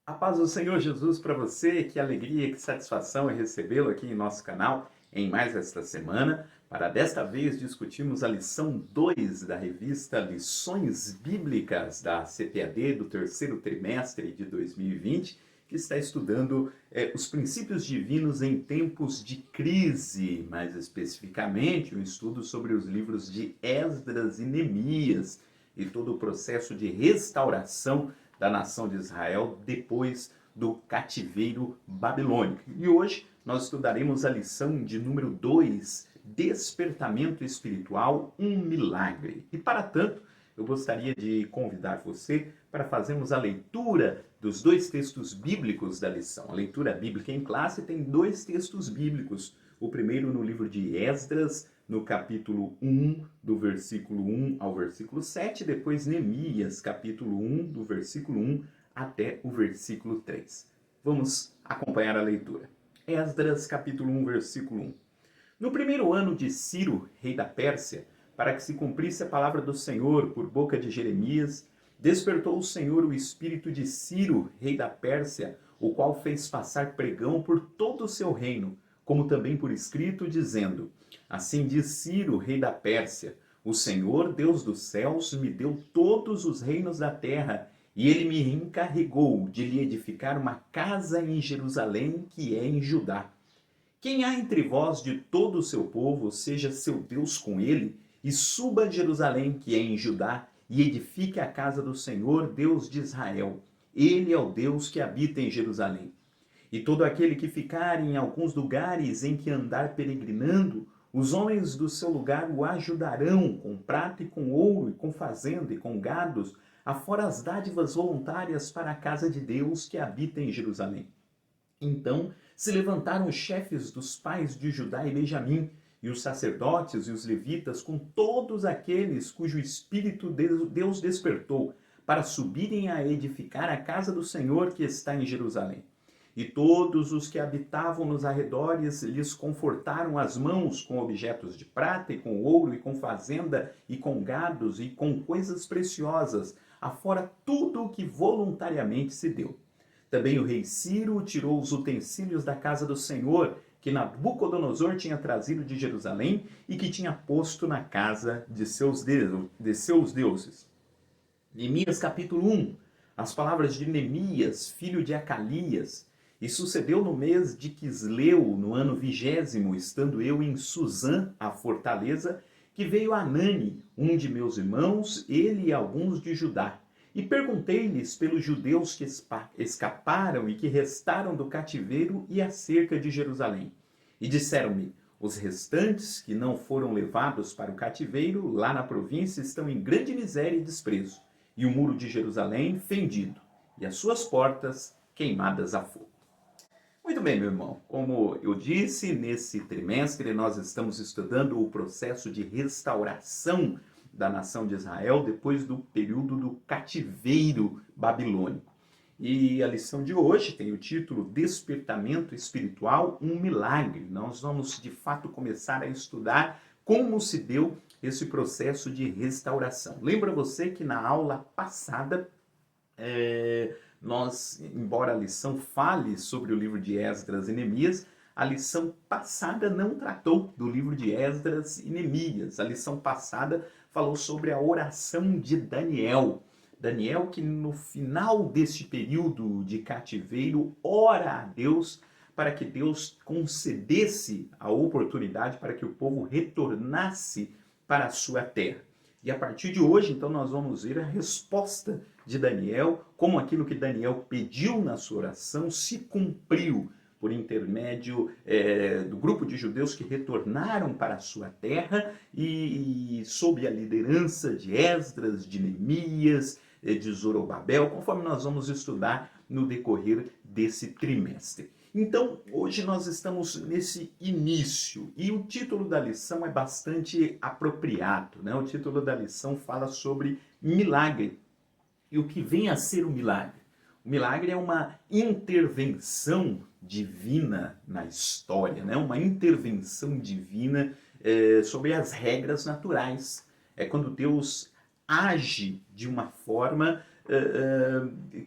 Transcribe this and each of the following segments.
A paz do Senhor Jesus para você, que alegria, que satisfação é recebê-lo aqui em nosso canal em mais esta semana, para desta vez discutirmos a lição 2 da revista Lições Bíblicas da CPAD do terceiro trimestre de 2020, que está estudando os princípios divinos em tempos de crise, mais especificamente um estudo sobre os livros de Esdras e Neemias e todo o processo de restauração da nação de Israel depois do cativeiro babilônico. E hoje nós estudaremos a lição de número 2, Despertamento Espiritual, um Milagre. E para tanto, eu gostaria de convidar você para fazermos a leitura dos dois textos bíblicos da lição. A leitura bíblica em classe tem dois textos bíblicos. O primeiro no livro de Esdras, no capítulo 1, do versículo 1 ao versículo 7, depois Neemias, capítulo 1, do versículo 1 até o versículo 3. Vamos acompanhar a leitura. Esdras, capítulo 1, versículo 1. No primeiro ano de Ciro, rei da Pérsia, para que se cumprisse a palavra do Senhor por boca de Jeremias, despertou o Senhor o espírito de Ciro, rei da Pérsia, o qual fez passar pregão por todo o seu reino, como também por escrito, dizendo: Assim diz Ciro, rei da Pérsia: O Senhor, Deus dos céus, me deu todos os reinos da terra, e ele me encarregou de lhe edificar uma casa em Jerusalém, que é em Judá. Quem há entre vós de todo o seu povo, seja seu Deus com ele, e suba a Jerusalém, que é em Judá, e edifique a casa do Senhor, Deus de Israel. Ele é o Deus que habita em Jerusalém. E todo aquele que ficar em alguns lugares em que andar peregrinando, os homens do seu lugar o ajudarão com prata e com ouro, e com fazenda e com gados, afora as dádivas voluntárias para a casa de Deus que habita em Jerusalém. Então se levantaram os chefes dos pais de Judá e Benjamim, e os sacerdotes e os levitas, com todos aqueles cujo espírito Deus despertou, para subirem a edificar a casa do Senhor que está em Jerusalém. E todos os que habitavam nos arredores lhes confortaram as mãos com objetos de prata e com ouro e com fazenda e com gados e com coisas preciosas, afora tudo o que voluntariamente se deu. Também o rei Ciro tirou os utensílios da casa do Senhor, que Nabucodonosor tinha trazido de Jerusalém e que tinha posto na casa de seus deuses. Neemias capítulo 1. As palavras de Neemias, filho de Acalias. E sucedeu no mês de Quisleu, no ano 20º, estando eu em Suzã, a fortaleza, que veio Anani, um de meus irmãos, ele e alguns de Judá. E perguntei-lhes pelos judeus que escaparam e que restaram do cativeiro e acerca de Jerusalém. E disseram-me: os restantes que não foram levados para o cativeiro, lá na província, estão em grande miséria e desprezo, e o muro de Jerusalém fendido, e as suas portas queimadas a fogo. Muito bem, meu irmão. Como eu disse, nesse trimestre nós estamos estudando o processo de restauração da nação de Israel depois do período do cativeiro babilônico. E a lição de hoje tem o título Despertamento Espiritual, um Milagre. Nós vamos, de fato, começar a estudar como se deu esse processo de restauração. Lembra você que na aula passada nós, embora a lição fale sobre o livro de Esdras e Neemias, a lição passada não tratou do livro de Esdras e Neemias. A lição passada falou sobre a oração de Daniel. Daniel que no final deste período de cativeiro ora a Deus para que Deus concedesse a oportunidade para que o povo retornasse para a sua terra. E a partir de hoje, então, nós vamos ver a resposta de Daniel, como aquilo que Daniel pediu na sua oração se cumpriu por intermédio do grupo de judeus que retornaram para a sua terra e sob a liderança de Esdras, de Neemias, de Zorobabel, conforme nós vamos estudar no decorrer desse trimestre. Então, hoje nós estamos nesse início e o título da lição é bastante apropriado, né? O título da lição fala sobre milagre. E o que vem a ser o milagre? O milagre é uma intervenção divina na história, né? Uma intervenção divina sobre as regras naturais. É quando Deus age de uma forma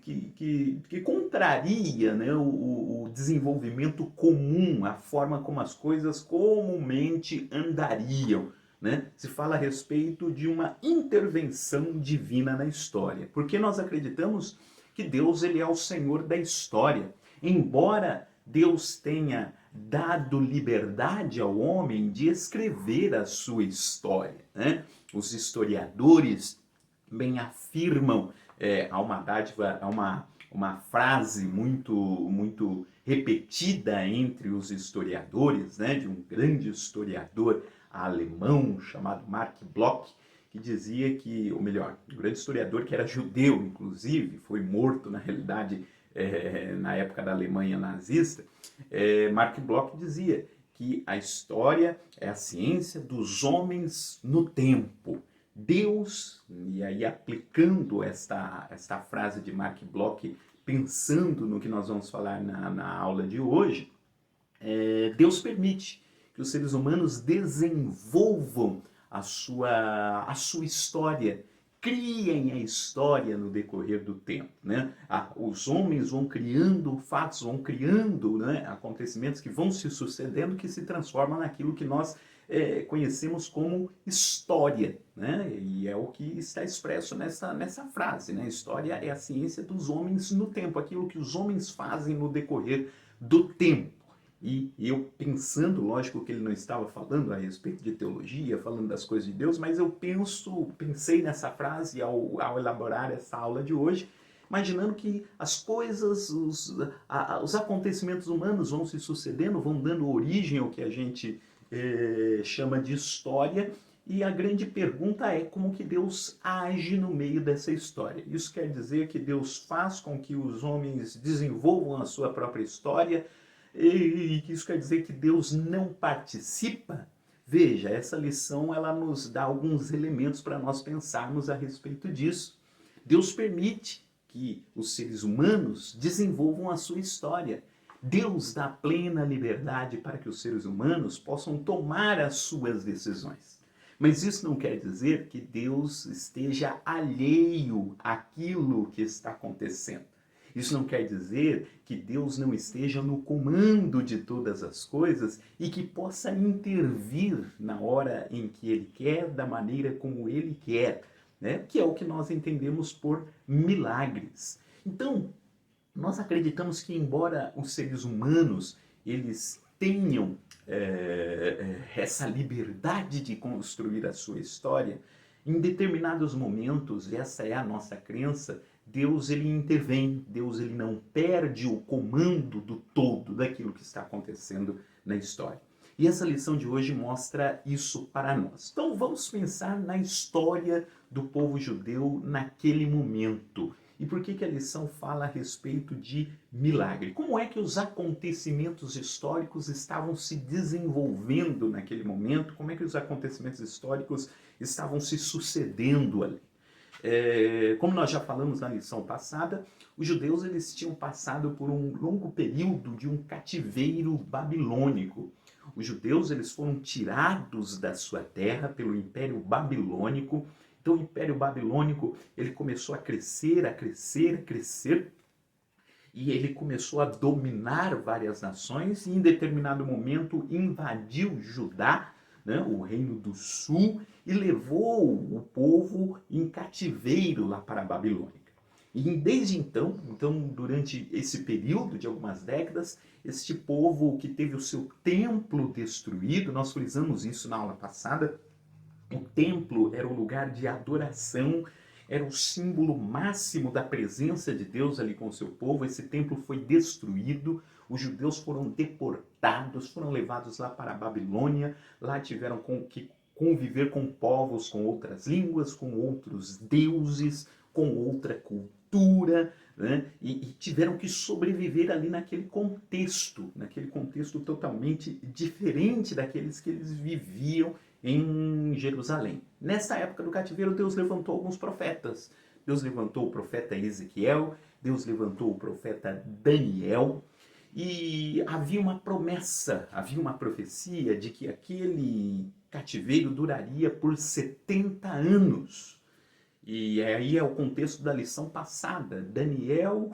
que contraria, né, o desenvolvimento comum, a forma como as coisas comumente andariam. Né? Se fala a respeito de uma intervenção divina na história, porque nós acreditamos que Deus ele é o Senhor da história. Embora Deus tenha dado liberdade ao homem de escrever a sua história, né? Os historiadores bem afirmam, há uma dádiva, há uma frase muito repetida entre os historiadores, né, de um grande historiador alemão chamado Mark Bloch, que dizia que, ou melhor, um grande historiador que era judeu, inclusive, foi morto, na realidade, na época da Alemanha nazista, Mark Bloch dizia que a história é a ciência dos homens no tempo. Deus, e aí aplicando esta frase de Mark Bloch, pensando no que nós vamos falar na aula de hoje, Deus permite que os seres humanos desenvolvam a sua história, criem a história no decorrer do tempo. Né? Os homens vão criando fatos, vão criando, né, acontecimentos que vão se sucedendo, que se transformam naquilo que nós conhecemos como história. Né? E é o que está expresso nessa frase. Né? História é a ciência dos homens no tempo, aquilo que os homens fazem no decorrer do tempo. E eu pensando, lógico que ele não estava falando a respeito de teologia, falando das coisas de Deus, mas eu pensei nessa frase ao elaborar essa aula de hoje, imaginando que as coisas, os acontecimentos humanos vão se sucedendo, vão dando origem ao que a gente chama de história, e a grande pergunta é como que Deus age no meio dessa história. Isso quer dizer que Deus faz com que os homens desenvolvam a sua própria história, e isso quer dizer que Deus não participa? Veja, essa lição ela nos dá alguns elementos para nós pensarmos a respeito disso. Deus permite que os seres humanos desenvolvam a sua história. Deus dá plena liberdade para que os seres humanos possam tomar as suas decisões. Mas isso não quer dizer que Deus esteja alheio àquilo que está acontecendo. Isso não quer dizer que Deus não esteja no comando de todas as coisas e que possa intervir na hora em que Ele quer, da maneira como Ele quer, né? Que é o que nós entendemos por milagres. Então, nós acreditamos que, embora os seres humanos eles tenham essa liberdade de construir a sua história, em determinados momentos, essa é a nossa crença, Deus ele intervém, Deus ele não perde o comando do todo daquilo que está acontecendo na história. E essa lição de hoje mostra isso para nós. Então vamos pensar na história do povo judeu naquele momento. E por que a lição fala a respeito de milagre? Como é que os acontecimentos históricos estavam se desenvolvendo naquele momento? Como é que os acontecimentos históricos estavam se sucedendo ali? Como nós já falamos na lição passada, os judeus eles tinham passado por um longo período de um cativeiro babilônico. Os judeus eles foram tirados da sua terra pelo Império Babilônico. Então o Império Babilônico ele começou a crescer, a crescer, a crescer, e ele começou a dominar várias nações e em determinado momento invadiu Judá, né, o Reino do Sul, e levou o povo em cativeiro lá para a Babilônia. E desde então, durante esse período de algumas décadas, este povo que teve o seu templo destruído, nós frisamos isso na aula passada, o templo era um lugar de adoração, era o símbolo máximo da presença de Deus ali com o seu povo. Esse templo foi destruído, os judeus foram deportados, foram levados lá para a Babilônia, lá tiveram que conviver com povos com outras línguas, com outros deuses, com outra cultura, né? E tiveram que sobreviver ali naquele contexto totalmente diferente daqueles que eles viviam em Jerusalém. Nessa época do cativeiro, Deus levantou alguns profetas. Deus levantou o profeta Ezequiel, Deus levantou o profeta Daniel, e havia uma promessa, havia uma profecia de que aquele cativeiro duraria por 70 anos. E aí é o contexto da lição passada. Daniel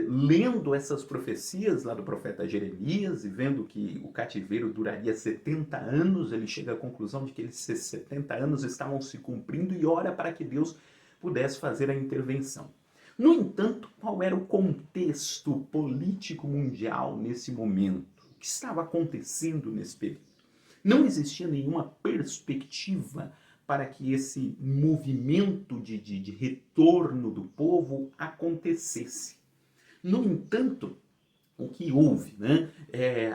lendo essas profecias lá do profeta Jeremias e vendo que o cativeiro duraria 70 anos, ele chega à conclusão de que esses 70 anos estavam se cumprindo e ora para que Deus pudesse fazer a intervenção. No entanto, qual era o contexto político mundial nesse momento? O que estava acontecendo nesse período? Não existia nenhuma perspectiva para que esse movimento de retorno do povo acontecesse. No entanto, o que houve, né?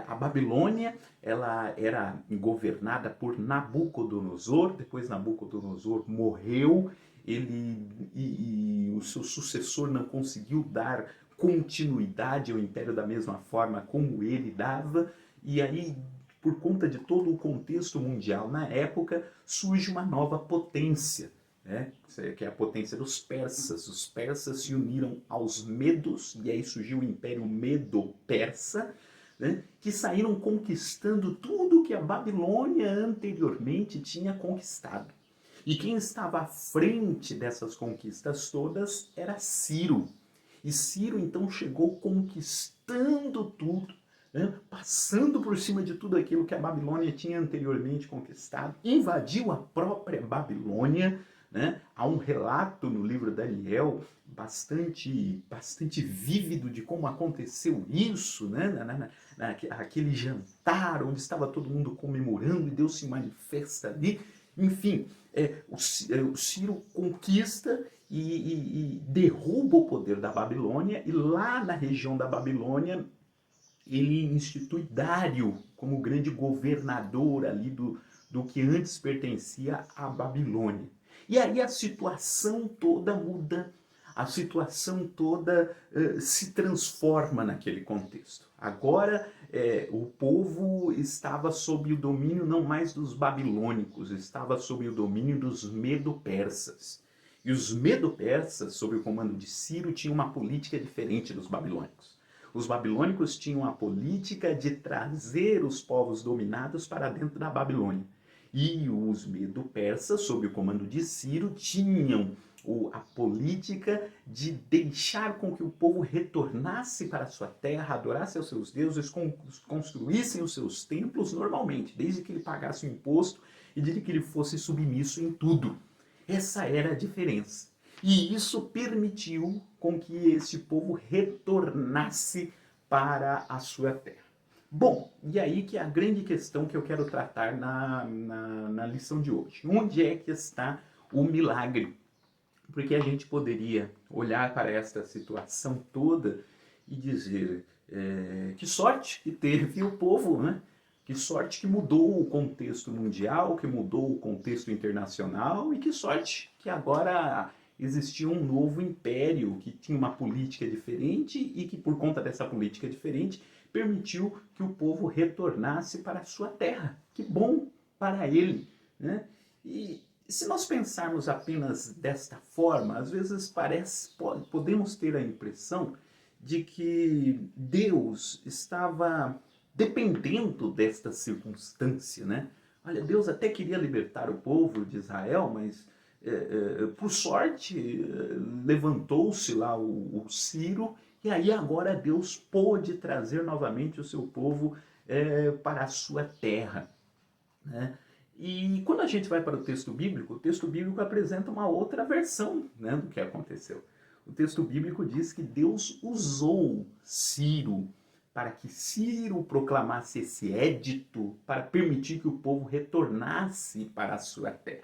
A Babilônia, ela era governada por Nabucodonosor. Depois Nabucodonosor morreu, e o seu sucessor não conseguiu dar continuidade ao império da mesma forma como ele dava, e aí, por conta de todo o contexto mundial na época, surge uma nova potência, né? Que é a potência dos persas. Os persas se uniram aos medos, e aí surgiu o Império Medo-Persa, né? Que saíram conquistando tudo que a Babilônia anteriormente tinha conquistado. E quem estava à frente dessas conquistas todas era Ciro. E Ciro então chegou conquistando tudo, né? Passando por cima de tudo aquilo que a Babilônia tinha anteriormente conquistado, invadiu a própria Babilônia, né? Há um relato no livro Daniel bastante vívido de como aconteceu isso, né? Aquele jantar onde estava todo mundo comemorando e Deus se manifesta ali. Enfim, o Ciro conquista e derruba o poder da Babilônia, e lá na região da Babilônia ele institui Dário como grande governador ali do que antes pertencia à Babilônia. E aí a situação toda muda, a situação toda se transforma naquele contexto. Agora o povo estava sob o domínio não mais dos babilônicos, estava sob o domínio dos medo-persas. E os medo-persas, sob o comando de Ciro, tinham uma política diferente dos babilônicos. Os babilônicos tinham a política de trazer os povos dominados para dentro da Babilônia. E os medo-persas, sob o comando de Ciro, tinham a política de deixar com que o povo retornasse para a sua terra, adorasse aos seus deuses, construíssem os seus templos normalmente, desde que ele pagasse o imposto e desde que ele fosse submisso em tudo. Essa era a diferença. E isso permitiu com que esse povo retornasse para a sua terra. Bom, e aí que é a grande questão que eu quero tratar na lição de hoje. Onde é que está o milagre? Porque a gente poderia olhar para esta situação toda e dizer que sorte que teve o povo, né? Que sorte que mudou o contexto mundial, que mudou o contexto internacional, e que sorte que agora existia um novo império que tinha uma política diferente e que, por conta dessa política diferente, permitiu que o povo retornasse para a sua terra. Que bom para ele, né? E se nós pensarmos apenas desta forma, às vezes podemos ter a impressão de que Deus estava dependendo desta circunstância, né? Olha, Deus até queria libertar o povo de Israel, mas por sorte levantou-se lá o Ciro, e aí agora Deus pôde trazer novamente o seu povo para a sua terra, né? E quando a gente vai para o texto bíblico apresenta uma outra versão, né, do que aconteceu. O texto bíblico diz que Deus usou Ciro para que Ciro proclamasse esse édito para permitir que o povo retornasse para a sua terra.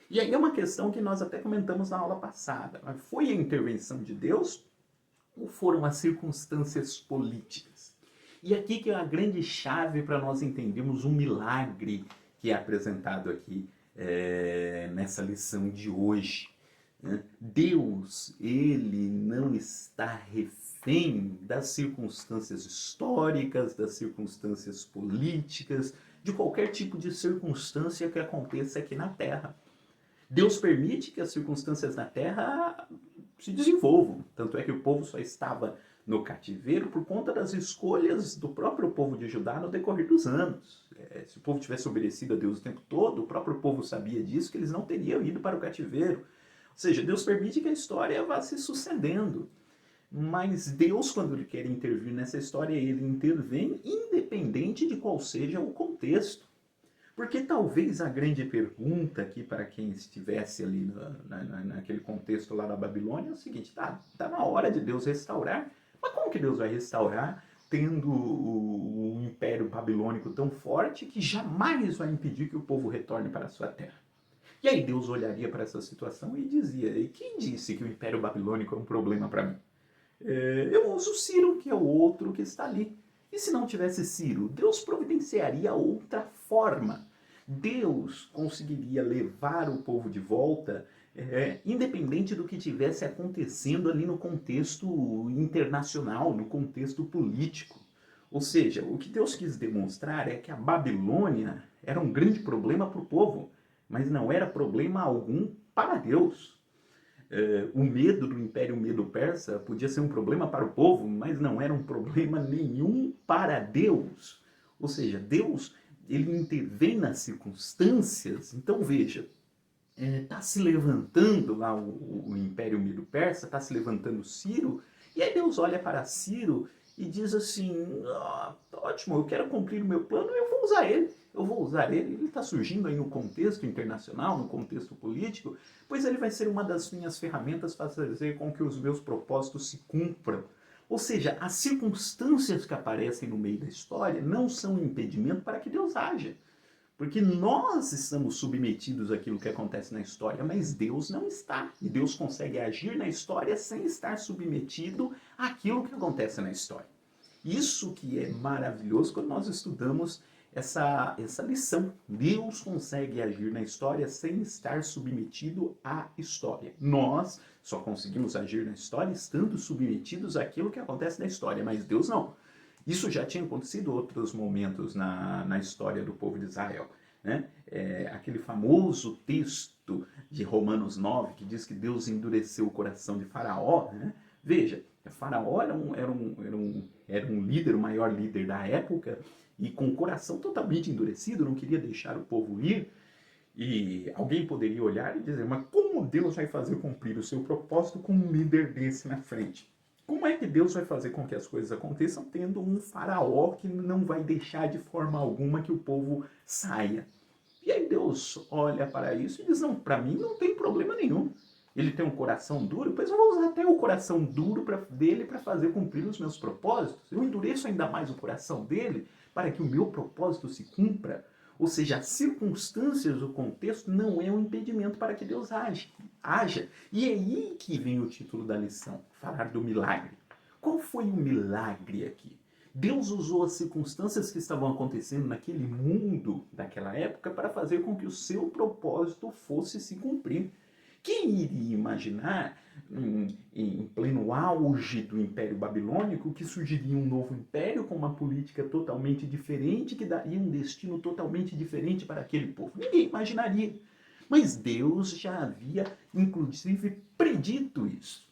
E aí é uma questão que nós até comentamos na aula passada. Foi a intervenção de Deus ou foram as circunstâncias políticas? E aqui que é a grande chave para nós entendermos um milagre que é apresentado aqui nessa lição de hoje. Deus, ele não está refém das circunstâncias históricas, das circunstâncias políticas, de qualquer tipo de circunstância que aconteça aqui na Terra. Deus permite que as circunstâncias na Terra se desenvolvam. Tanto é que o povo só estava no cativeiro por conta das escolhas do próprio povo de Judá no decorrer dos anos. Se o povo tivesse obedecido a Deus o tempo todo, o próprio povo sabia disso, que eles não teriam ido para o cativeiro. Ou seja, Deus permite que a história vá se sucedendo. Mas Deus, quando Ele quer intervir nessa história, Ele intervém independente de qual seja o contexto. Porque talvez a grande pergunta aqui para quem estivesse ali naquele contexto lá da Babilônia é o seguinte: tá na hora de Deus restaurar, mas como que Deus vai restaurar tendo o Império Babilônico tão forte que jamais vai impedir que o povo retorne para a sua terra? E aí Deus olharia para essa situação e dizia: e quem disse que o Império Babilônico é um problema para mim? Eu uso Ciro, que é o outro que está ali. E se não tivesse Ciro, Deus providenciaria outra forma. Deus conseguiria levar o povo de volta, independente do que tivesse acontecendo ali no contexto internacional, no contexto político. Ou seja, o que Deus quis demonstrar é que a Babilônia era um grande problema para o povo, mas não era problema algum para Deus. O medo do Império Medo-Persa podia ser um problema para o povo, mas não era um problema nenhum para Deus. Ou seja, Deus, ele intervém nas circunstâncias. Então veja, está se levantando lá o Império Medo-Persa, está se levantando Ciro, e aí Deus olha para Ciro e diz assim: ótimo, eu quero cumprir o meu plano, eu vou usar ele. Ele está surgindo aí no contexto internacional, no contexto político, pois ele vai ser uma das minhas ferramentas para fazer com que os meus propósitos se cumpram. Ou seja, as circunstâncias que aparecem no meio da história não são um impedimento para que Deus haja. Porque nós estamos submetidos àquilo que acontece na história, mas Deus não está. E Deus consegue agir na história sem estar submetido àquilo que acontece na história. Isso que é maravilhoso quando nós estudamos essa lição. Deus consegue agir na história sem estar submetido à história. Nós só conseguimos agir na história estando submetidos àquilo que acontece na história, mas Deus não. Isso já tinha acontecido em outros momentos na história do povo de Israel. Né? Aquele famoso texto de Romanos 9, que diz que Deus endureceu o coração de Faraó. Né? Veja, Faraó era um líder, o maior líder da época, e com o coração totalmente endurecido, não queria deixar o povo ir. E alguém poderia olhar e dizer: mas como Deus vai fazer cumprir o seu propósito com um líder desse na frente? Como é que Deus vai fazer com que as coisas aconteçam tendo um faraó que não vai deixar de forma alguma que o povo saia? E aí Deus olha para isso e diz: não, para mim não tem problema nenhum. Ele tem um coração duro, pois eu vou usar até o coração duro dele para fazer cumprir os meus propósitos. Eu endureço ainda mais o coração dele para que o meu propósito se cumpra. Ou seja, as circunstâncias, o contexto não é um impedimento para que Deus haja. E é aí que vem o título da lição, falar do milagre. Qual foi o milagre aqui? Deus usou as circunstâncias que estavam acontecendo naquele mundo daquela época para fazer com que o seu propósito fosse se cumprir. Quem iria imaginar, em pleno auge do Império Babilônico, que surgiria um novo império com uma política totalmente diferente, que daria um destino totalmente diferente para aquele povo? Ninguém imaginaria. Mas Deus já havia, inclusive, predito isso.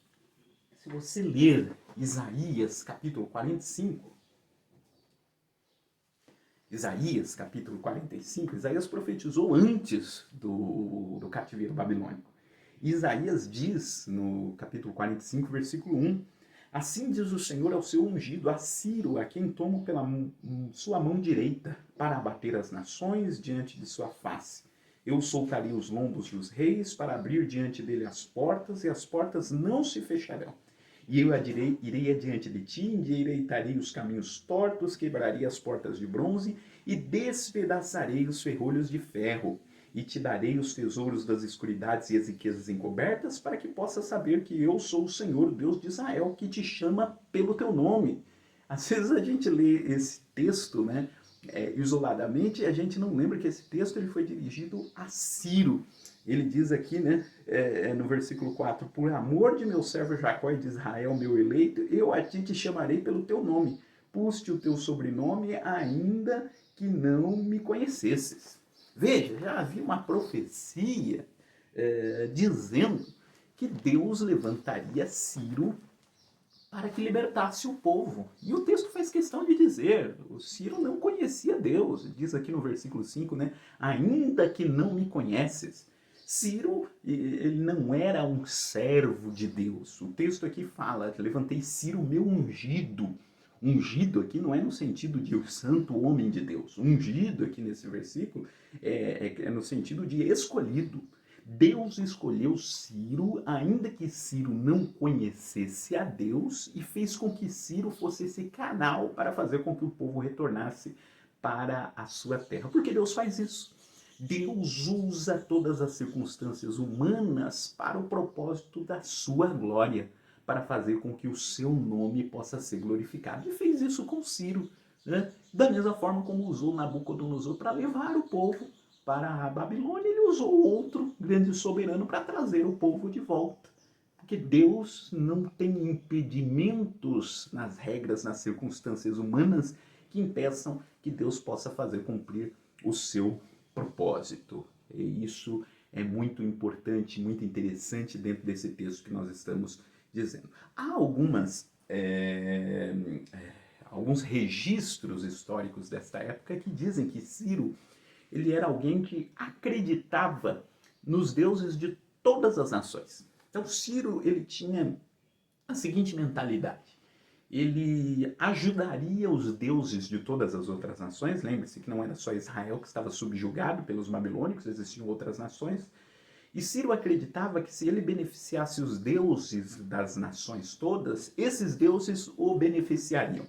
Se você ler Isaías, capítulo 45, Isaías profetizou antes do cativeiro babilônico. Isaías diz, no capítulo 45, versículo 1, assim diz o Senhor ao seu ungido, a Ciro, a quem tomo pela sua mão direita, para abater as nações diante de sua face. Eu soltarei os lombos dos reis, para abrir diante dele as portas, e as portas não se fecharão. E eu irei adiante de ti, endireitarei os caminhos tortos, quebrarei as portas de bronze, e despedaçarei os ferrolhos de ferro. E te darei os tesouros das escuridades e as riquezas encobertas, para que possas saber que eu sou o Senhor, o Deus de Israel, que te chama pelo teu nome. Às vezes a gente lê esse texto, né, isoladamente, e a gente não lembra que esse texto ele foi dirigido a Ciro. Ele diz aqui, né, no versículo 4, por amor de meu servo Jacó e de Israel, meu eleito, eu a ti te chamarei pelo teu nome. Pus-te o teu sobrenome, ainda que não me conhecesses. Veja, já havia uma profecia dizendo que Deus levantaria Ciro para que libertasse o povo. E o texto faz questão de dizer, o Ciro não conhecia Deus, diz aqui no versículo 5, né? Ainda que não me conheces. Ciro, ele não era um servo de Deus. O texto aqui fala, levantei Ciro meu ungido. Ungido aqui não é no sentido de o santo homem de Deus. Ungido aqui nesse versículo é no sentido de escolhido. Deus escolheu Ciro, ainda que Ciro não conhecesse a Deus, e fez com que Ciro fosse esse canal para fazer com que o povo retornasse para a sua terra. Por que Deus faz isso? Deus usa todas as circunstâncias humanas para o propósito da sua glória, para fazer com que o seu nome possa ser glorificado. E fez isso com Ciro, né? Da mesma forma como usou Nabucodonosor para levar o povo para a Babilônia, ele usou outro grande soberano para trazer o povo de volta. Porque Deus não tem impedimentos nas regras, nas circunstâncias humanas que impeçam que Deus possa fazer cumprir o seu propósito. E isso é muito importante, muito interessante dentro desse texto que nós estamos dizendo. Há alguns registros históricos desta época que dizem que Ciro ele era alguém que acreditava nos deuses de todas as nações. Então Ciro ele tinha a seguinte mentalidade: ele ajudaria os deuses de todas as outras nações. Lembre-se que não era só Israel que estava subjugado pelos babilônicos, existiam outras nações. E Ciro acreditava que se ele beneficiasse os deuses das nações todas, esses deuses o beneficiariam.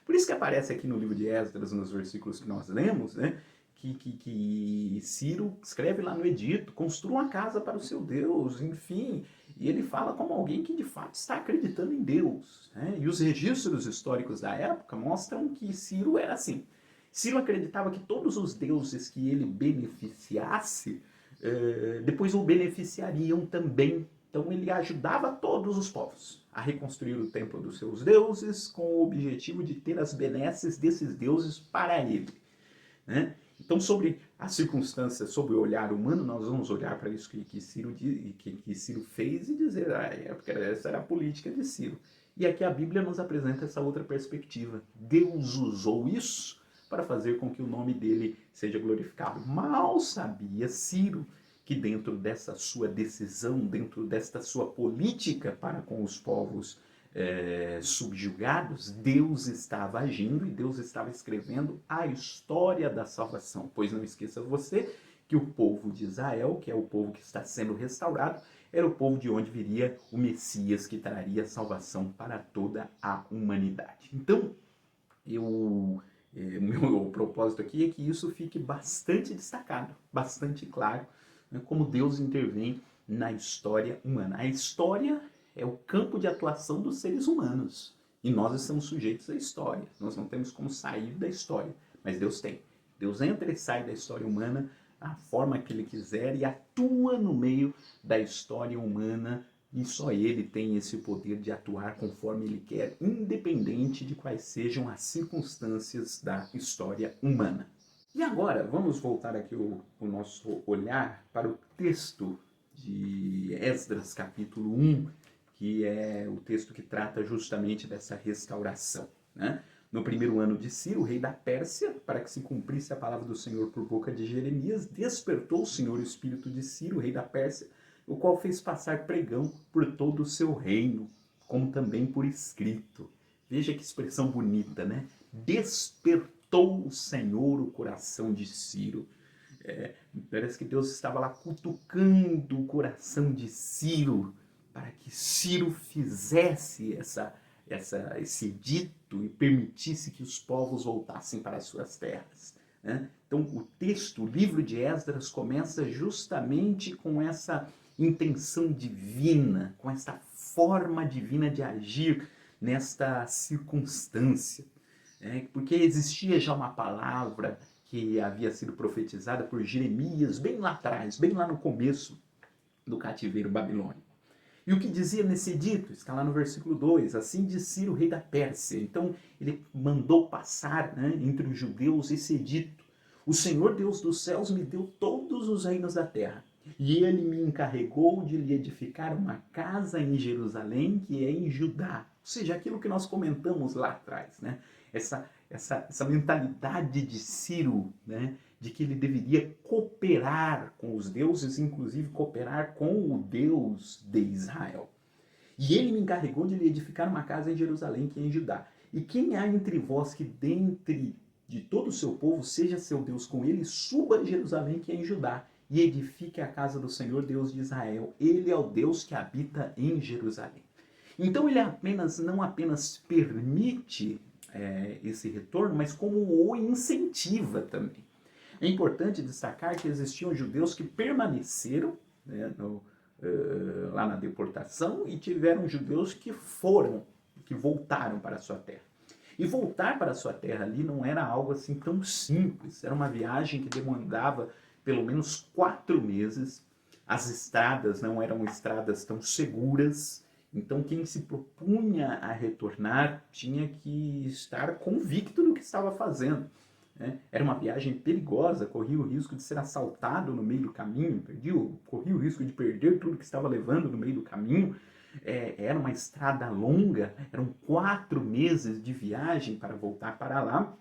Por isso que aparece aqui no livro de Esdras, nos versículos que nós lemos, né, que Ciro escreve lá no edito, construa uma casa para o seu Deus, enfim, e ele fala como alguém que de fato está acreditando em Deus, né? E os registros históricos da época mostram que Ciro era assim. Ciro acreditava que todos os deuses que ele beneficiasse, depois o beneficiariam também. Então ele ajudava todos os povos a reconstruir o templo dos seus deuses com o objetivo de ter as benesses desses deuses para ele, né? Então, sobre as circunstâncias, sobre o olhar humano, nós vamos olhar para isso que Ciro fez e dizer, porque essa era a política de Ciro. E aqui a Bíblia nos apresenta essa outra perspectiva. Deus usou isso para fazer com que o nome dele seja glorificado. Mal sabia Ciro que dentro dessa sua decisão, dentro desta sua política para com os povos subjugados, Deus estava agindo e Deus estava escrevendo a história da salvação. Pois não esqueça você que o povo de Israel, que é o povo que está sendo restaurado, era o povo de onde viria o Messias que traria salvação para toda a humanidade. Então, meu propósito aqui é que isso fique bastante destacado, bastante claro, né, como Deus intervém na história humana. A história é o campo de atuação dos seres humanos. E nós estamos sujeitos à história. Nós não temos como sair da história. Mas Deus tem. Deus entra e sai da história humana da forma que Ele quiser e atua no meio da história humana. E só Ele tem esse poder de atuar conforme Ele quer, independente de quais sejam as circunstâncias da história humana. E agora, vamos voltar aqui o nosso olhar para o texto de Esdras, capítulo 1, que é o texto que trata justamente dessa restauração, né? No primeiro ano de Ciro, rei da Pérsia, para que se cumprisse a palavra do Senhor por boca de Jeremias, despertou o Senhor o espírito de Ciro, rei da Pérsia, o qual fez passar pregão por todo o seu reino, como também por escrito. Veja que expressão bonita, né? Despertou o Senhor o coração de Ciro. Parece que Deus estava lá cutucando o coração de Ciro, para que Ciro fizesse esse edito e permitisse que os povos voltassem para as suas terras, né? Então o texto, o livro de Esdras, começa justamente com essa intenção divina, com essa forma divina de agir nesta circunstância, porque existia já uma palavra que havia sido profetizada por Jeremias bem lá atrás, bem lá no começo do cativeiro babilônico. E o que dizia nesse edito? Está lá no versículo 2. Assim diz Ciro, rei da Pérsia. Então ele mandou passar, né, entre os judeus esse edito. O Senhor Deus dos céus me deu todos os reinos da terra. E ele me encarregou de lhe edificar uma casa em Jerusalém, que é em Judá. Ou seja, aquilo que nós comentamos lá atrás, né? Essa mentalidade de Ciro, né? De que ele deveria cooperar com os deuses, inclusive cooperar com o Deus de Israel. E ele me encarregou de lhe edificar uma casa em Jerusalém, que é em Judá. E quem há entre vós que dentre de todo o seu povo seja seu Deus com ele, suba a Jerusalém, que é em Judá, e edifique a casa do Senhor, Deus de Israel. Ele é o Deus que habita em Jerusalém. Então ele não apenas permite esse retorno, mas como o incentiva também. É importante destacar que existiam judeus que permaneceram, né, lá na deportação, e tiveram judeus que voltaram para a sua terra. E voltar para a sua terra ali não era algo assim tão simples, era uma viagem que demandava pelo menos 4 meses, as estradas não eram estradas tão seguras, então quem se propunha a retornar tinha que estar convicto do que estava fazendo. Era uma viagem perigosa, corria o risco de ser assaltado no meio do caminho, corria o risco de perder tudo que estava levando no meio do caminho. Era uma estrada longa, eram 4 meses de viagem para voltar para lá.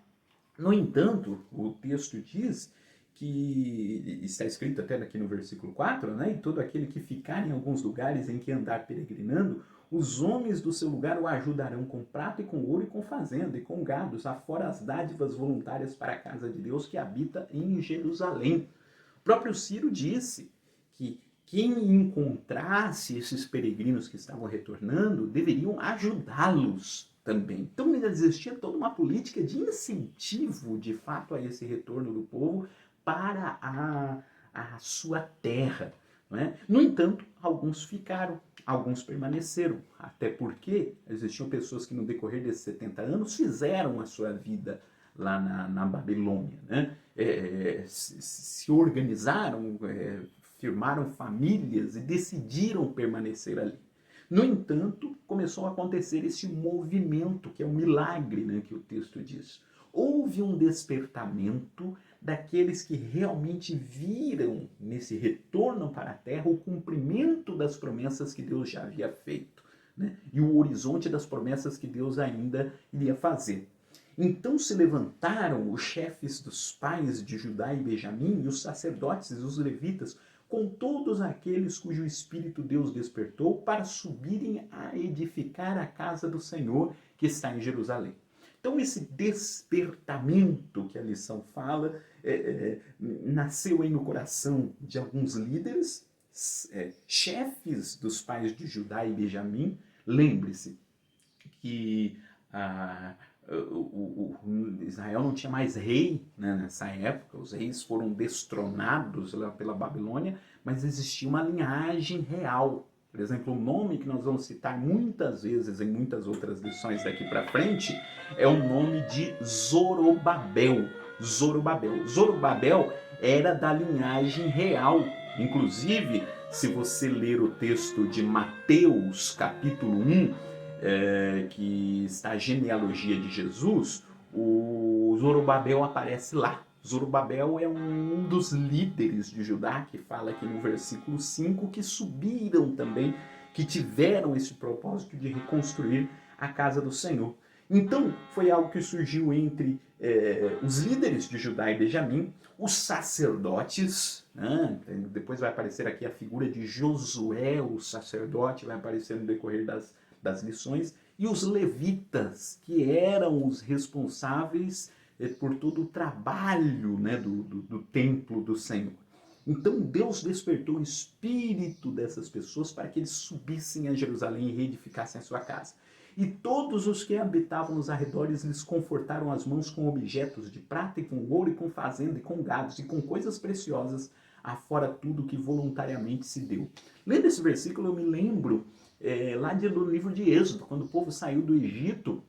No entanto, o texto diz que, está escrito até aqui no versículo 4, né? E todo aquele que ficar em alguns lugares em que andar peregrinando, os homens do seu lugar o ajudarão com prata e com ouro e com fazenda e com gados, afora as dádivas voluntárias para a casa de Deus que habita em Jerusalém. O próprio Ciro disse que quem encontrasse esses peregrinos que estavam retornando deveriam ajudá-los também. Então ainda existia toda uma política de incentivo, de fato, a esse retorno do povo para a sua terra. Não é? No entanto, alguns ficaram, alguns permaneceram, até porque existiam pessoas que no decorrer desses 70 anos fizeram a sua vida lá na Babilônia, né? Se organizaram, firmaram famílias e decidiram permanecer ali. No entanto, começou a acontecer esse movimento, que é um milagre, né, que o texto diz. Houve um despertamento daqueles que realmente viram nesse retorno para a terra o cumprimento das promessas que Deus já havia feito, né? E o horizonte das promessas que Deus ainda iria fazer. Então se levantaram os chefes dos pais de Judá e Benjamim, e os sacerdotes e os levitas, com todos aqueles cujo espírito Deus despertou, para subirem a edificar a casa do Senhor que está em Jerusalém. Então esse despertamento que a lição fala nasceu aí no coração de alguns líderes, chefes dos pais de Judá e Benjamim. Lembre-se que Israel não tinha mais rei, né, nessa época, os reis foram destronados lá pela Babilônia, mas existia uma linhagem real. Por exemplo, o nome que nós vamos citar muitas vezes em muitas outras lições daqui para frente é o nome de Zorobabel. Zorobabel era da linhagem real. Inclusive, se você ler o texto de Mateus, capítulo 1, que está a genealogia de Jesus, o Zorobabel aparece lá. Zorobabel é um dos líderes de Judá, que fala aqui no versículo 5, que subiram também, que tiveram esse propósito de reconstruir a casa do Senhor. Então, foi algo que surgiu entre os líderes de Judá e Benjamim, os sacerdotes, né? Depois vai aparecer aqui a figura de Josué, o sacerdote, vai aparecer no decorrer das lições, e os levitas, que eram os responsáveis por todo o trabalho, né, do templo do Senhor. Então Deus despertou o espírito dessas pessoas para que eles subissem a Jerusalém e reedificassem a sua casa. E todos os que habitavam nos arredores lhes confortaram as mãos com objetos de prata e com ouro e com fazenda e com gados e com coisas preciosas, afora tudo que voluntariamente se deu. Lendo esse versículo eu me lembro lá do livro de Êxodo, quando o povo saiu do Egito,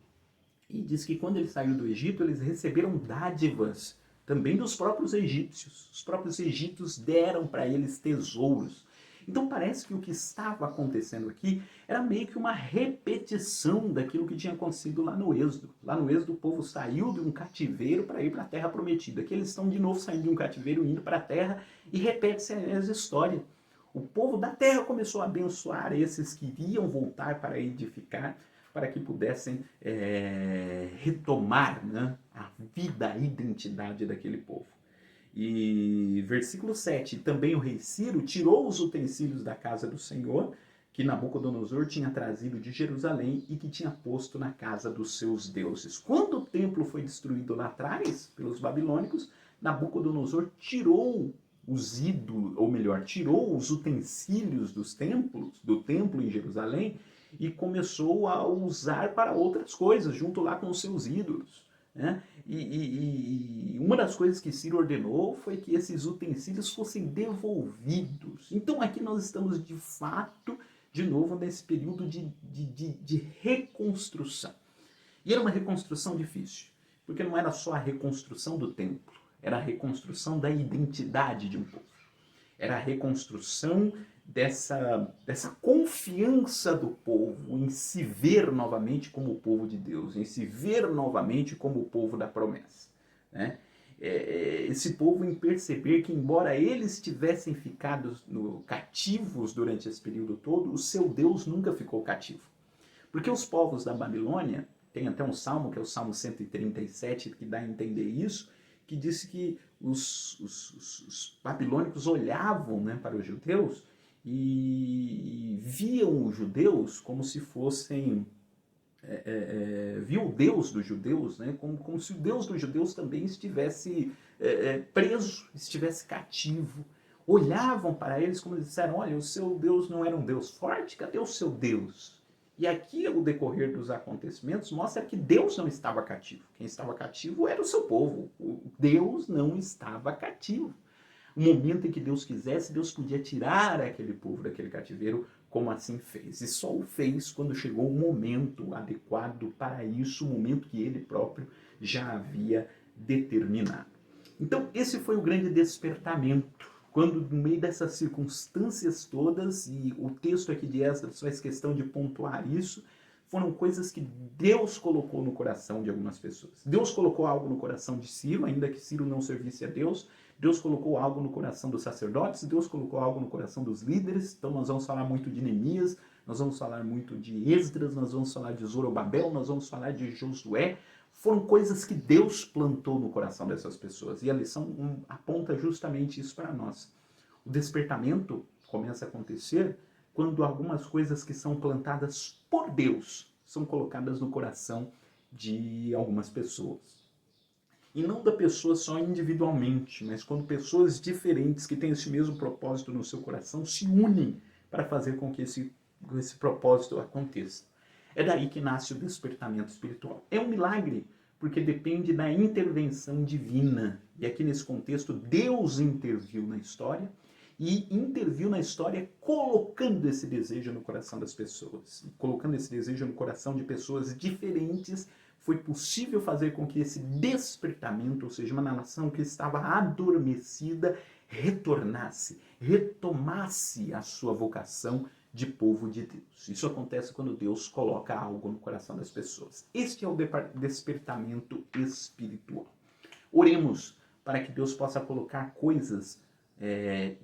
e diz que quando eles saíram do Egito, eles receberam dádivas também dos próprios egípcios. Os próprios egípcios deram para eles tesouros. Então parece que o que estava acontecendo aqui era meio que uma repetição daquilo que tinha acontecido lá no Êxodo. Lá no Êxodo o povo saiu de um cativeiro para ir para a terra prometida. Aqui eles estão de novo saindo de um cativeiro, indo para a terra, e repete-se a mesma história. O povo da terra começou a abençoar esses que iriam voltar para edificar, para que pudessem retomar, né, a vida, a identidade daquele povo. E versículo 7, também o rei Ciro tirou os utensílios da casa do Senhor, que Nabucodonosor tinha trazido de Jerusalém e que tinha posto na casa dos seus deuses. Quando o templo foi destruído lá atrás, pelos babilônicos, Nabucodonosor tirou os ídolos, ou melhor, tirou os utensílios do templo em Jerusalém, e começou a usar para outras coisas, junto lá com os seus ídolos, né? E uma das coisas que Ciro ordenou foi que esses utensílios fossem devolvidos. Então aqui nós estamos de fato, de novo, nesse período de reconstrução. E era uma reconstrução difícil, porque não era só a reconstrução do templo, era a reconstrução da identidade de um povo. Era a reconstrução dessa confiança do povo em se ver novamente como o povo de Deus, em se ver novamente como o povo da promessa, né? Esse povo em perceber que, embora eles tivessem ficado cativos durante esse período todo, o seu Deus nunca ficou cativo. Porque os povos da Babilônia, tem até um salmo, que é o Salmo 137, que dá a entender isso, que disse que os babilônicos olhavam, né, para os judeus e viam os judeus como se fossem... viu o Deus dos judeus, né, como se o Deus dos judeus também estivesse preso, estivesse cativo. Olhavam para eles como eles disseram, olha, o seu Deus não era um Deus forte, cadê o seu Deus? E aqui o decorrer dos acontecimentos mostra que Deus não estava cativo. Quem estava cativo era o seu povo. Deus não estava cativo. No momento em que Deus quisesse, Deus podia tirar aquele povo daquele cativeiro, como assim fez. E só o fez quando chegou o momento adequado para isso, o momento que ele próprio já havia determinado. Então, esse foi o grande despertamento. Quando, no meio dessas circunstâncias todas, e o texto aqui de Esdras faz questão de pontuar isso, foram coisas que Deus colocou no coração de algumas pessoas. Deus colocou algo no coração de Ciro, ainda que Ciro não servisse a Deus. Deus colocou algo no coração dos sacerdotes, Deus colocou algo no coração dos líderes. Então nós vamos falar muito de Neemias, nós vamos falar muito de Esdras, nós vamos falar de Zorobabel, nós vamos falar de Josué. Foram coisas que Deus plantou no coração dessas pessoas. E a lição aponta justamente isso para nós. O despertamento começa a acontecer quando algumas coisas que são plantadas por Deus são colocadas no coração de algumas pessoas. E não da pessoa só individualmente, mas quando pessoas diferentes que têm esse mesmo propósito no seu coração se unem para fazer com que esse propósito aconteça. É daí que nasce o despertamento espiritual. É um milagre, porque depende da intervenção divina. E aqui nesse contexto, Deus interviu na história, e interviu na história colocando esse desejo no coração das pessoas. Colocando esse desejo no coração de pessoas diferentes, foi possível fazer com que esse despertamento, ou seja, uma nação que estava adormecida, retornasse, retomasse a sua vocação de povo de Deus. Isso acontece quando Deus coloca algo no coração das pessoas. Este é o despertamento espiritual. Oremos para que Deus possa colocar coisas,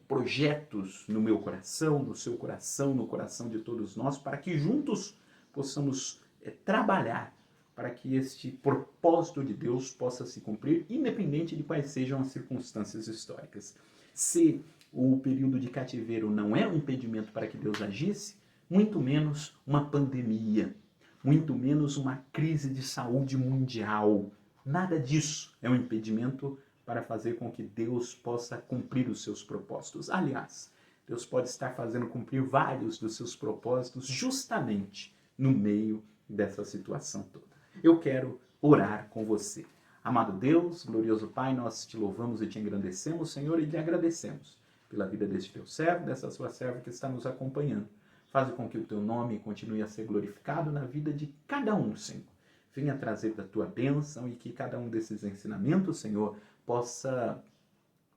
projetos no meu coração, no seu coração, no coração de todos nós, para que juntos possamos trabalhar para que este propósito de Deus possa se cumprir, independente de quais sejam as circunstâncias históricas. Se o período de cativeiro não é um impedimento para que Deus agisse, muito menos uma pandemia, muito menos uma crise de saúde mundial. Nada disso é um impedimento para fazer com que Deus possa cumprir os seus propósitos. Aliás, Deus pode estar fazendo cumprir vários dos seus propósitos justamente no meio dessa situação toda. Eu quero orar com você. Amado Deus, glorioso Pai, nós te louvamos e te engrandecemos, Senhor, e lhe agradecemos pela vida deste teu servo, dessa sua serva que está nos acompanhando. Faz com que o teu nome continue a ser glorificado na vida de cada um, Senhor. Venha trazer da tua bênção e que cada um desses ensinamentos, Senhor, possa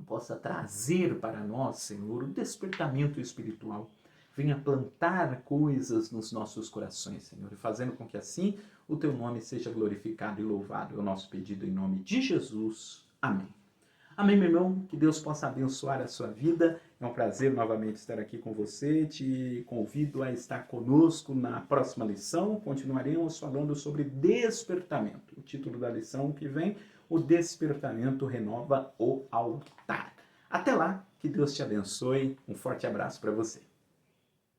possa trazer para nós, Senhor, o despertamento espiritual. Venha plantar coisas nos nossos corações, Senhor, e fazendo com que assim o teu nome seja glorificado e louvado. É o nosso pedido em nome de Jesus. Amém. Amém, meu irmão. Que Deus possa abençoar a sua vida. É um prazer novamente estar aqui com você. Te convido a estar conosco na próxima lição. Continuaremos falando sobre despertamento. O título da lição que vem, o despertamento renova o altar. Até lá, que Deus te abençoe. Um forte abraço para você.